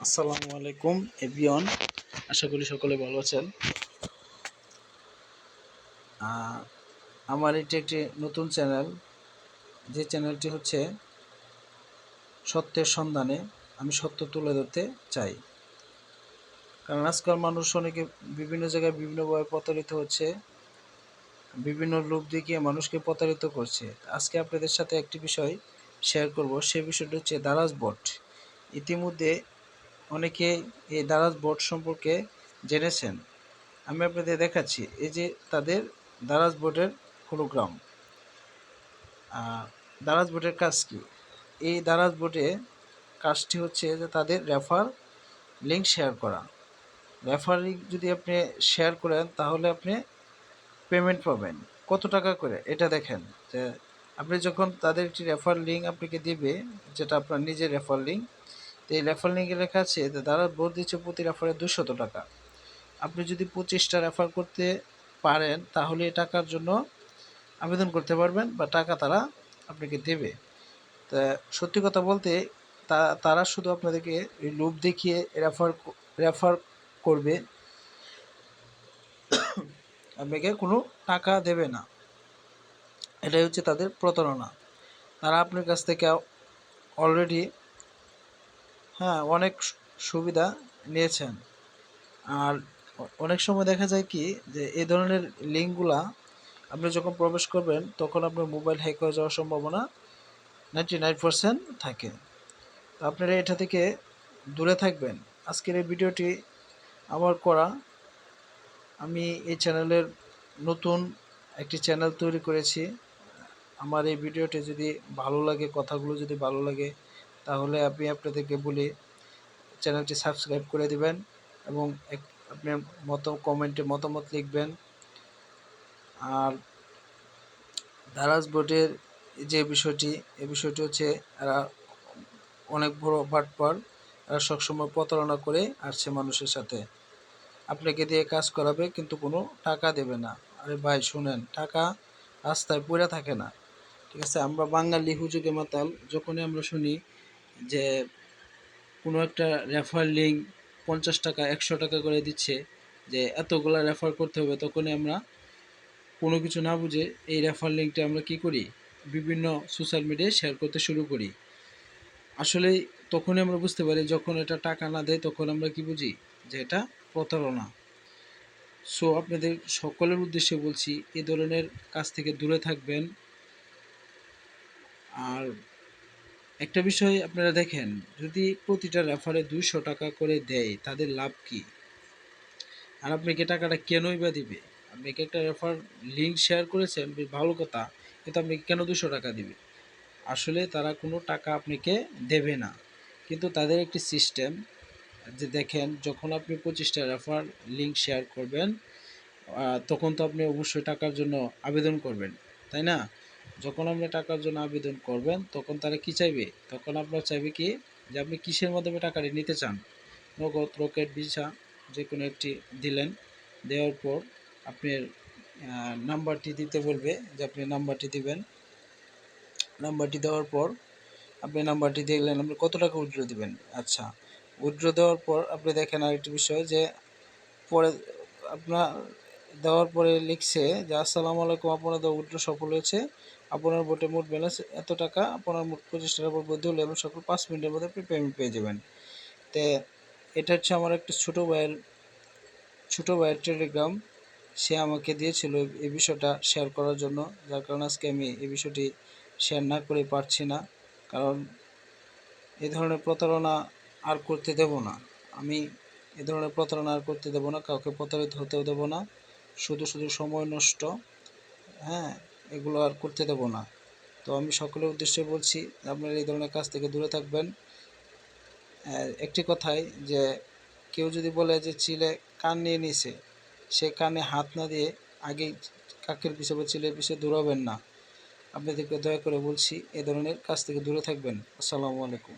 আসসালামু আলাইকুম এভরিওয়ান, আশা করি সকলে ভালো আছেন। আমার এটি একটি নতুন চ্যানেল, যে চ্যানেলটি হচ্ছে সত্যের সন্ধানে। আমি সত্য তুলে ধরতে চাই, কারণ আজকাল মানুষ অনেকে বিভিন্ন জায়গায় বিভিন্নভাবে প্রতারিত হচ্ছে, বিভিন্ন লোভ দেখিয়ে মানুষকে প্রতারিত করছে। আজকে আপনাদের সাথে একটি বিষয় শেয়ার করব, সেই বিষয়টি হচ্ছে দারাজ বট। ইতিমধ্যে অনেকে এই দারাজ বট সম্পর্কে জেনেছেন। আমি আপনাদের দেখাচ্ছি, এই যে তাদের দারাজ বোর্ডের হলোগ্রাম। দারাজ বোর্ডের কাজ কি? এই দারাজ বোর্ডে কাজটি হচ্ছে যে তাদের রেফার লিঙ্ক শেয়ার করা। রেফার লিঙ্ক যদি আপনি শেয়ার করেন তাহলে আপনি পেমেন্ট পাবেন। কত টাকা করে এটা দেখেন, যে আপনি যখন তাদের একটি রেফার লিঙ্ক আপনাকে দিবে, যেটা আপনার নিজের রেফার লিঙ্ক, তো এই রেফার লিঙ্কে লেখা আছে যে দারাজ বোর্ড দিচ্ছে প্রতি রেফারে 200 টাকা। আপনি যদি 25টা রেফার করতে পারেন তাহলে এই টাকার জন্য আবেদন করতে পারবেন, বা টাকা তারা আপনাকে দেবে। তা সত্যি কথা বলতে তারা শুধু আপনাদেরকে এই লোভ দেখিয়ে রেফার করবে, আপনাকে কোনো টাকা দেবে না। এটাই হচ্ছে তাদের প্রতারণা। তারা আপনার কাছ থেকে অলরেডি অনেক সুবিধা নিয়েছেন। আর অনেক সময় দেখা যায় কি, যে এই ধরনের লিঙ্কগুলা আপনি যখন প্রবেশ করবেন তখন আপনার মোবাইল হ্যাক হয়ে যাওয়ার সম্ভাবনা 99% থাকে। তো আপনারা এটা থেকে দূরে থাকবেন। আজকের এই ভিডিওটি আমার করা। আমি এই চ্যানেলের নতুন একটি চ্যানেল তৈরি করেছি। আমার এই ভিডিওটি যদি ভালো লাগে, কথাগুলো যদি ভালো লাগে, তাহলে আমি আপনাদেরকে বলি চ্যানেলটি সাবস্ক্রাইব করে দিবেন এবং আপনার কমেন্টে মতামত লিখবেন। আর দারাজ বোর্ডের যে বিষয়টি, এই বিষয়টি হচ্ছে এরা অনেক বড় বাটপার। এরা সবসময় প্রতারণা করে আসছে মানুষের সাথে। আপনাকে দিয়ে কাজ করাবে কিন্তু কোনো টাকা দেবে না। আরে ভাই শুনেন, টাকা রাস্তায় পড়ে থাকে না, ঠিক আছে? আমরা বাঙালি হুজুগে মাতাল, যখনই আমরা শুনি যে কোনো একটা রেফার লিঙ্ক 50 টাকা 100 টাকা করে দিচ্ছে, যে এতগুলা রেফার করতে হবে, তখনই আমরা কোনো কিছু না বুঝে এই রেফার লিঙ্কটা আমরা কী করি, বিভিন্ন সোশ্যাল মিডিয়ায় শেয়ার করতে শুরু করি। আসলে তখনই আমরা বুঝতে পারি, যখন এটা টাকা না দেয় তখন আমরা কি বুঝি, যে এটা প্রতারণা। সো আপনাদের সকলের উদ্দেশ্যে বলছি, এই ধরনের কাজ থেকে দূরে থাকবেন। আর একটা বিষয় আপনারা দেখেন, যদি প্রতিটা রেফারে 200 টাকা করে দেয়, তাদের লাভ কি? আর আপনাকে টাকাটা কেনই বা দিবে? আপনাকে একটা রেফার লিঙ্ক শেয়ার করেছেন, বেশ ভালো কথা, কিন্তু আপনাকে কেন 200 টাকা দিবে? আসলে তারা কোনো টাকা আপনাকে দেবে না, কিন্তু তাদের একটি সিস্টেম, যে দেখেন, যখন আপনি 25টা রেফার লিঙ্ক শেয়ার করবেন, তখন তো আপনি অবশ্যই টাকার জন্য আবেদন করবেন, তাই না? যখন আপনি টাকার জন্য আবেদন করবেন তখন তারা কি চাইবে? তখন আপনার চাইবে কি, যে আপনি কিসের মাধ্যমে টাকাটি নিতে চান। নগদ, রকেট, ভিসা, যে কোনো একটি দিলেন। দেওয়ার পর আপনার নাম্বারটি দিতে বলবে, যে আপনি নাম্বারটি দিবেন। নাম্বারটি দেওয়ার পর আপনি নাম্বারটি দেখলেন, আপনি কত টাকা উইথড্র দিবেন। আচ্ছা, উইথড্র দেওয়ার পর আপনি দেখেন আরেকটি বিষয়, যে পরে আপনার দেওয়ার পরে লিখছে যে আসসালামু আলাইকুম, আপনার দেওয়া উইথড্র সফল হয়েছে, আপনার বোটে মোট ব্যালেন্স এত টাকা, আপনার মোট 25 টাকার উপর বৈধ হলে এবং সকল 5 মিনিটের মধ্যে আপনি পেমেন্ট পেয়ে যাবেন। তো এটা হচ্ছে আমার একটা ছোটো ভাইয়ের টেলিগ্রাম। সে আমাকে দিয়েছিল এই বিষয়টা শেয়ার করার জন্য, যার কারণে আজকে আমি এই বিষয়টি শেয়ার না করে পারছি না। কারণ এই ধরনের প্রতারণা আর করতে দেব না। আমি এ ধরনের প্রতারণা আর করতে দেব না, কাউকে প্রতারিত হতেও দেব না। শুধু সময় নষ্ট, এগুলো আর করতে দেব না। তো আমি সকলের উদ্দেশ্যে বলছি, আপনারা এই ধরনের কাজ থেকে দূরে থাকবেন। একটি কথাই, যে কেউ যদি বলে যে চিলে কান নিয়ে নিছে, সে কানে হাত না দিয়ে আগেই কাকের পিছে বা চিলের পিছে দৌড়াবেন না। আপনাদেরকে দয়া করে বলছি, এ ধরনের কাজ থেকে দূরে থাকবেন। আসসালামু আলাইকুম।